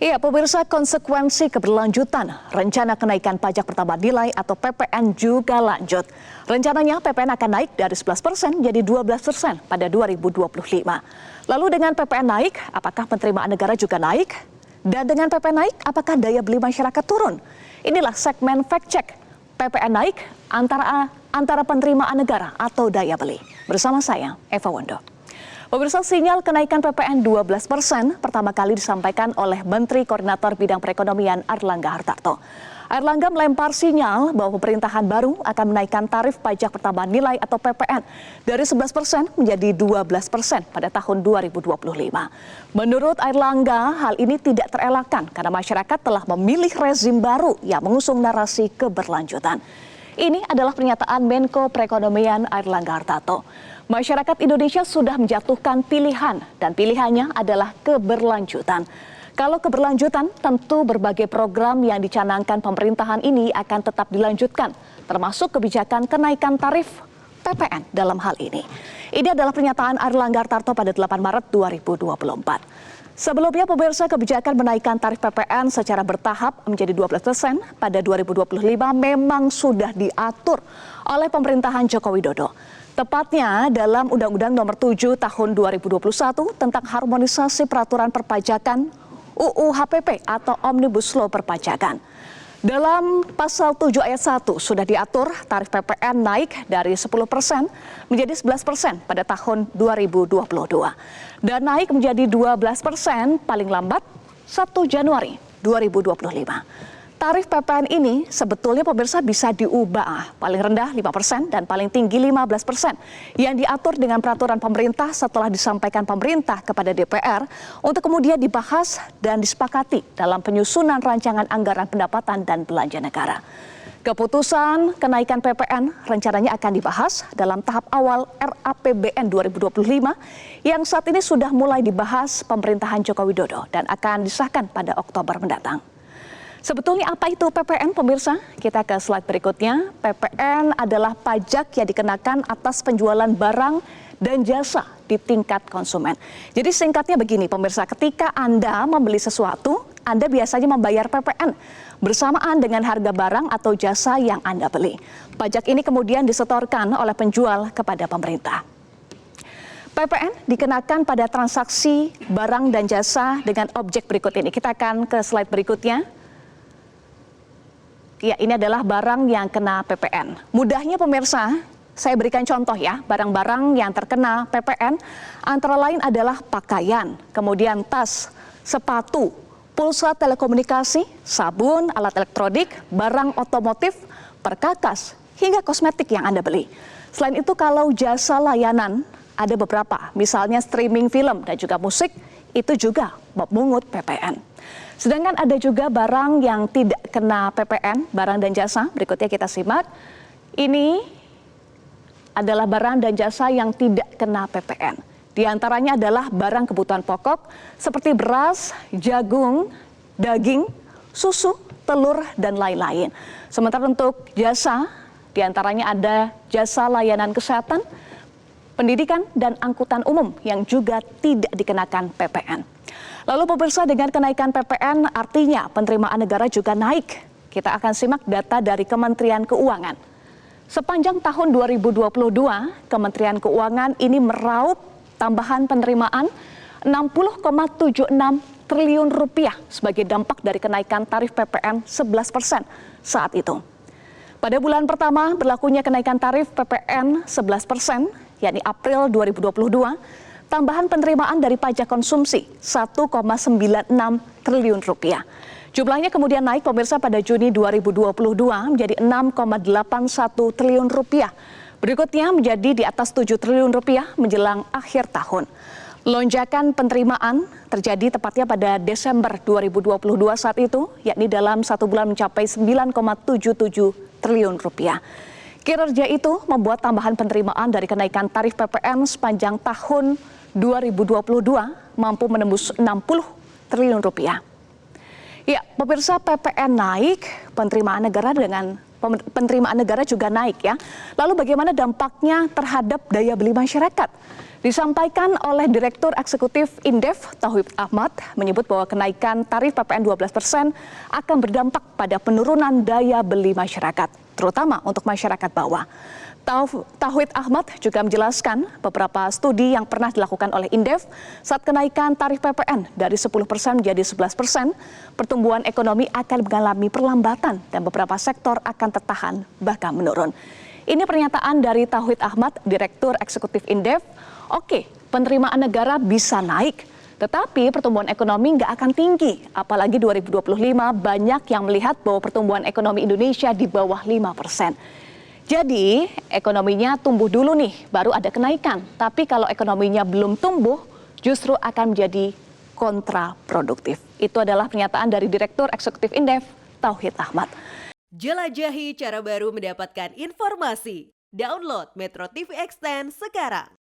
Iya, pemirsa, konsekuensi keberlanjutan rencana kenaikan pajak pertambahan nilai atau PPN juga lanjut. Rencananya PPN akan naik dari 11% menjadi 12% pada 2025. Lalu dengan PPN naik, apakah penerimaan negara juga naik? Dan dengan PPN naik, apakah daya beli masyarakat turun? Inilah segmen fact check. PPN naik antara penerimaan negara atau daya beli. Bersama saya, Eva Wondo. Pemirsa, sinyal kenaikan PPN 12% pertama kali disampaikan oleh Menteri Koordinator Bidang Perekonomian Airlangga Hartarto. Airlangga melempar sinyal bahwa pemerintahan baru akan menaikkan tarif pajak pertambahan nilai atau PPN dari 11% menjadi 12% pada tahun 2025. Menurut Airlangga, hal ini tidak terelakkan karena masyarakat telah memilih rezim baru yang mengusung narasi keberlanjutan. Ini adalah pernyataan Menko Perekonomian Airlangga Hartarto. Masyarakat Indonesia sudah menjatuhkan pilihan dan pilihannya adalah keberlanjutan. Kalau keberlanjutan, tentu berbagai program yang dicanangkan pemerintahan ini akan tetap dilanjutkan, termasuk kebijakan kenaikan tarif PPN dalam hal ini. Ini adalah pernyataan Airlangga Hartarto pada 8 Maret 2024. Sebelumnya, pemirsa, kebijakan menaikkan tarif PPN secara bertahap menjadi 12% pada 2025 memang sudah diatur oleh pemerintahan Joko Widodo. Tepatnya dalam Undang-Undang Nomor 7 Tahun 2021 tentang harmonisasi peraturan perpajakan UU HPP atau Omnibus Law Perpajakan. Dalam pasal 7 ayat 1 sudah diatur tarif PPN naik dari 10% menjadi 11% pada tahun 2022 dan naik menjadi 12% paling lambat 1 Januari 2025. Tarif PPN ini sebetulnya pemirsa bisa diubah paling rendah 5% dan paling tinggi 15% yang diatur dengan peraturan pemerintah setelah disampaikan pemerintah kepada DPR untuk kemudian dibahas dan disepakati dalam penyusunan rancangan anggaran pendapatan dan belanja negara. Keputusan kenaikan PPN rencananya akan dibahas dalam tahap awal RAPBN 2025 yang saat ini sudah mulai dibahas pemerintahan Joko Widodo dan akan disahkan pada Oktober mendatang. Sebetulnya apa itu PPN, pemirsa? Kita ke slide berikutnya. PPN adalah pajak yang dikenakan atas penjualan barang dan jasa di tingkat konsumen. Jadi singkatnya begini, pemirsa, ketika Anda membeli sesuatu, Anda biasanya membayar PPN bersamaan dengan harga barang atau jasa yang Anda beli. Pajak ini kemudian disetorkan oleh penjual kepada pemerintah. PPN dikenakan pada transaksi barang dan jasa dengan objek berikut ini. Kita akan ke slide berikutnya. Ya, ini adalah barang yang kena PPN. Mudahnya pemirsa, saya berikan contoh ya, barang-barang yang terkena PPN antara lain adalah pakaian, kemudian tas, sepatu, pulsa telekomunikasi, sabun, alat elektronik, barang otomotif, perkakas, hingga kosmetik yang Anda beli. Selain itu kalau jasa layanan ada beberapa, misalnya streaming film dan juga musik, itu juga memungut PPN. Sedangkan ada juga barang yang tidak kena PPN, barang dan jasa. Berikutnya kita simak. Ini adalah barang dan jasa yang tidak kena PPN. Di antaranya adalah barang kebutuhan pokok seperti beras, jagung, daging, susu, telur, dan lain-lain. Sementara untuk jasa, di antaranya ada jasa layanan kesehatan, pendidikan, dan angkutan umum yang juga tidak dikenakan PPN. Lalu pemirsa, dengan kenaikan PPN artinya penerimaan negara juga naik. Kita akan simak data dari Kementerian Keuangan. Sepanjang tahun 2022, Kementerian Keuangan ini meraup tambahan penerimaan 60,76 triliun rupiah sebagai dampak dari kenaikan tarif PPN 11% saat itu. Pada bulan pertama berlakunya kenaikan tarif PPN 11%, yakni April 2022, tambahan penerimaan dari pajak konsumsi 1,96 triliun rupiah. Jumlahnya kemudian naik pemirsa pada Juni 2022 menjadi 6,81 triliun rupiah. Berikutnya menjadi di atas 7 triliun rupiah menjelang akhir tahun. Lonjakan penerimaan terjadi tepatnya pada Desember 2022 saat itu, yakni dalam satu bulan mencapai 9,77 triliun rupiah. Kinerja itu membuat tambahan penerimaan dari kenaikan tarif PPN sepanjang tahun 2022 mampu menembus 60 triliun rupiah. Ya, pemirsa, PPN naik, penerimaan negara dengan penerimaan negara juga naik ya. Lalu bagaimana dampaknya terhadap daya beli masyarakat? Disampaikan oleh Direktur Eksekutif Indef, Tauhid Ahmad, menyebut bahwa kenaikan tarif PPN 12% akan berdampak pada penurunan daya beli masyarakat, terutama untuk masyarakat bawah. Tauhid Ahmad juga menjelaskan beberapa studi yang pernah dilakukan oleh Indef saat kenaikan tarif PPN dari 10% menjadi 11%, pertumbuhan ekonomi akan mengalami perlambatan dan beberapa sektor akan tertahan bahkan menurun. Ini pernyataan dari Tauhid Ahmad, Direktur Eksekutif Indef. Oke, penerimaan negara bisa naik, tetapi pertumbuhan ekonomi nggak akan tinggi. Apalagi 2025 banyak yang melihat bahwa pertumbuhan ekonomi Indonesia di bawah 5%. Jadi ekonominya tumbuh dulu nih, baru ada kenaikan. Tapi kalau ekonominya belum tumbuh, justru akan menjadi kontraproduktif. Itu adalah pernyataan dari Direktur Eksekutif Indef, Tauhid Ahmad. Jelajahi cara baru mendapatkan informasi. Download Metro TV Extend sekarang.